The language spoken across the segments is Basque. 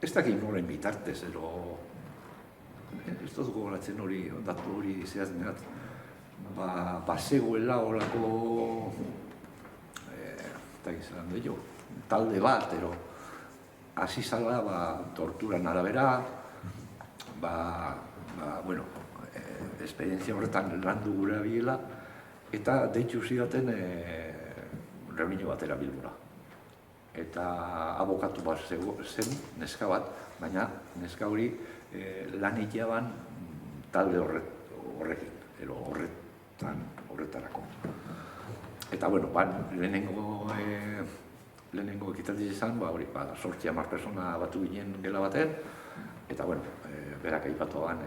ez dakit noren bitartez, ez dut gogoratzen hori, datu hori zehazmeat, bazegoela horako, eta gizan dugu, talde bat, hasi zala torturan arabera, bueno, esperientzia horretan landu gure biela, eta deitzu zidaten reunio batera Bilbora. Eta abokatu bat zen, neska bat, baina neska hori lan egiaban talde horrekin, horretarako. Eta, bueno, lehenengo ekitaldi izan, hori, 8-10 persona batu ginen gela baten, eta, bueno, berak aipatuan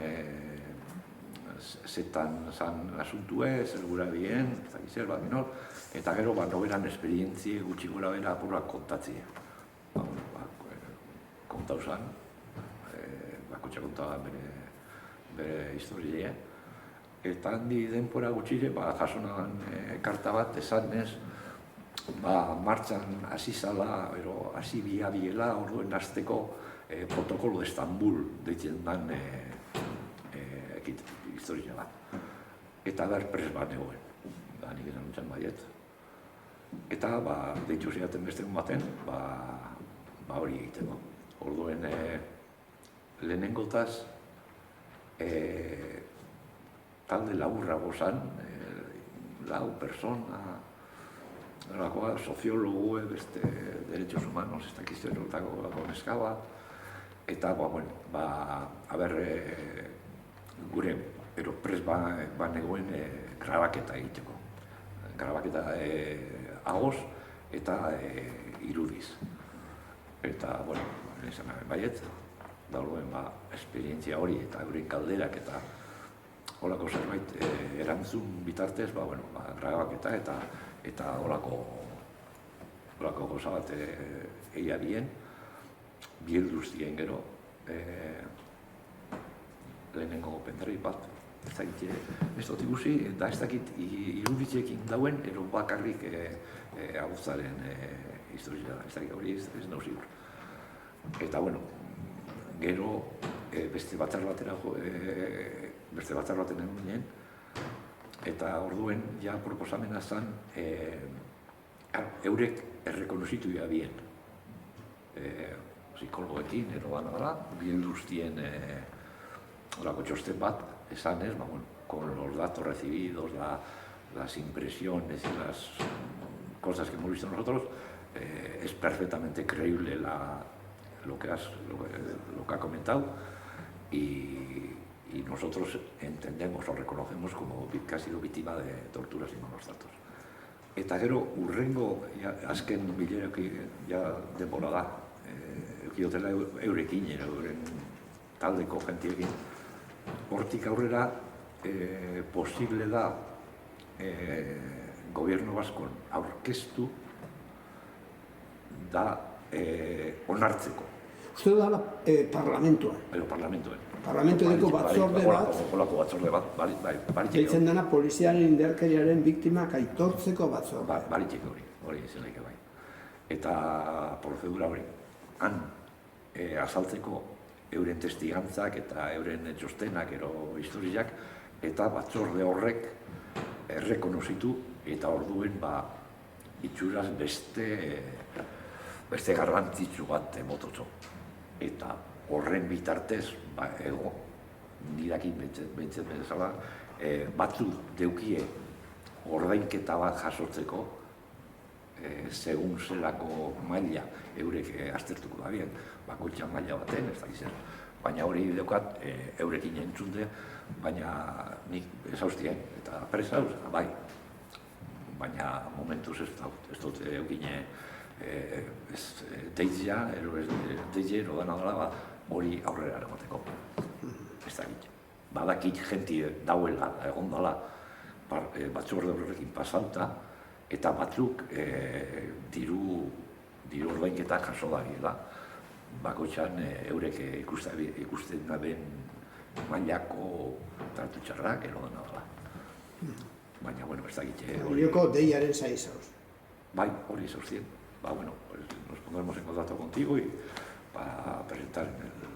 zetan zan asuntue, zer gura bien, eta gero, noberan esperientzie gutxi gura bera apurrak kontatzie. Kontau zan, bakotxa kontaba bere historia. Eta handi denpora gutxire, jasonan karta bat, esanez, martxan hasi zala, hasi biela, orduen hasteko protokolo de Estambul deitzen dan historia bat. Eta pres bat negoen, nik esan nintzen baiet. Eta deitu zidaten beste baten, hori egiteko. Orduen lehenengotaz, talde laburrago zan, 4 persona, soziologo, beste derechos humanos, ez dakizte erotako neska bat, eta, gure, pres negoen grabaketa egiteko. Grabaketa agoz eta irudiz. Eta, esan baiet, dagoen esperientzia hori eta euren kalderak eta holako zerbait erantzun bitartez, grabaketa eta holako goza bat egia bien, bielduztien gero, lehenengo pendrive bat, ez dut ikusi, da ez dakit iruditzekin dauen, bakarrik abuzaren historia, ez dakit hori ez nauzigur. Eta, gero beste batzar baten egin, eta orduen ja proposamena zen eurek errekonozitu bien psikologoekin, bilduztien olako txosten bat, esan ez, con los datos recibidos, las impresiones y las cosas que hemos visto nosotros, es perfectamente creíble lo que ha comentado y nosotros entendemos o reconocemos como que ha sido víctima de torturas y malos tratos. Eta gero, urrengo, azken bilerak denbora da, eukidotela eurekin, euren taldeko jentiekin, hortik aurrera posible da gobierno baskon aurkeztu da onartzeko. Uste da parlamentuan. Parlamentuen. Parlamentueko batzorde bat. Olako batzorde bat, baritxeko. Deitzen dena poliziaren indarkeriaren biktimak aitortzeko batzorde. Baritxeko hori izan daike bai. Eta prozedura hori, han azaltzeko euren testigantzak eta euren txostenak historiak, eta batzorde horrek errekonozitu eta orduen itxuraz beste garrantzitsu bat mototxo. Eta horren bitartez, nirakin behintzen bezala, batzu deukie ordainketa bat jasotzeko, segun zelako maila eurek aztertuko da bien, bakoitza maila baten, ez dakizen. Baina hori deukat eurekin entzunde, baina nik ezauztien, eta presauz, bai. Baina momentuz ez dut eukine deitzea, erodana dela, hori aurrera eramateko. Ez dakit. Badakit jenti dauela, egon dela, batzorde horrekin pasauta, eta batzuk diru ordainketak jaso dagiela. Bakoitzan eurek ikusten daben mailako tratu txarrak erodana dela. Baina, ez dakit... Horioko deiaren zaizauz. Bai, hori zauztien. Nos pondremos en contacto contigo y para presentar en el